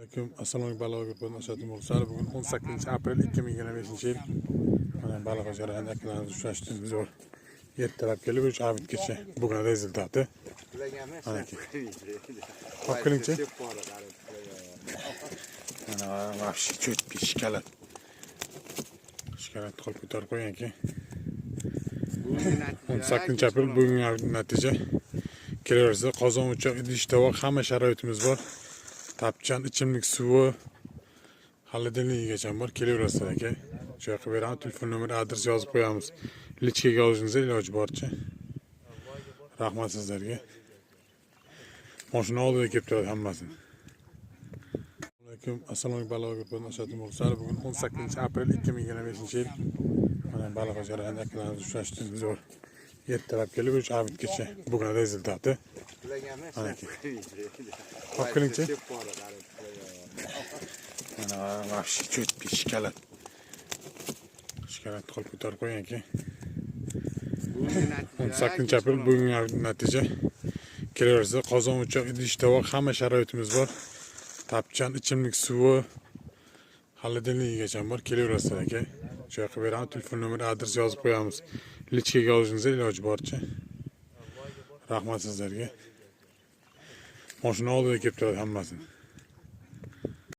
Assalomu alaykum balaga ko'rgan bo'lsa, bugun 18-aprel 2025-yil. Mana baliq jarayonida akalarimiz uchrashdingiz. Ertalab kelib uch abidgacha bugun rezultati. Mana ki. Bakılınca. Mana vahşi cho'tki shikalat. Shikalat qilib ko'tarib qo'yganki. 18-aprel bugun natija. Kelaversa qozon o'choq, idish tovoq hamma sharoitimiz bor. Tapchan ichimlik suvi xolodilnigigacha bor. Kelaverasizlar aka. Shu yoqqa beraman, telefon nomer, adres yozib qo'yamiz. Lichkaga olishingiz iloji boricha. Rahmat sizlarga. Mashina oldida kelib turadi hammasini. Assalomu alaykum balaga ko'rgan bo'lsa, bugun 18-aprel 2025-yil. Mana baliq jarayonida akalarimiz uchrashdingiz. Ertalab kelib uch abidgacha bugun rezultati. Mana ki. Bakılınca. Mana vahşi cho'tki shikalat. Shikalat qilib ko'tarib qo'yganki. 18-aprel bugun natija. Kelaversa qozon o'choq, idish tovoq hamma sharoitimiz bor. Tapchan ichimlik suvi xolodilnigigacha bor. Kelaverasizlar aka. Shu yoqqa beraman, telefon nomer, adres yozib qo'yamiz. Lichkaga olishingiz iloji boricha. Rahmat sizlarga. Mashina oldida kelib turadi hammasini.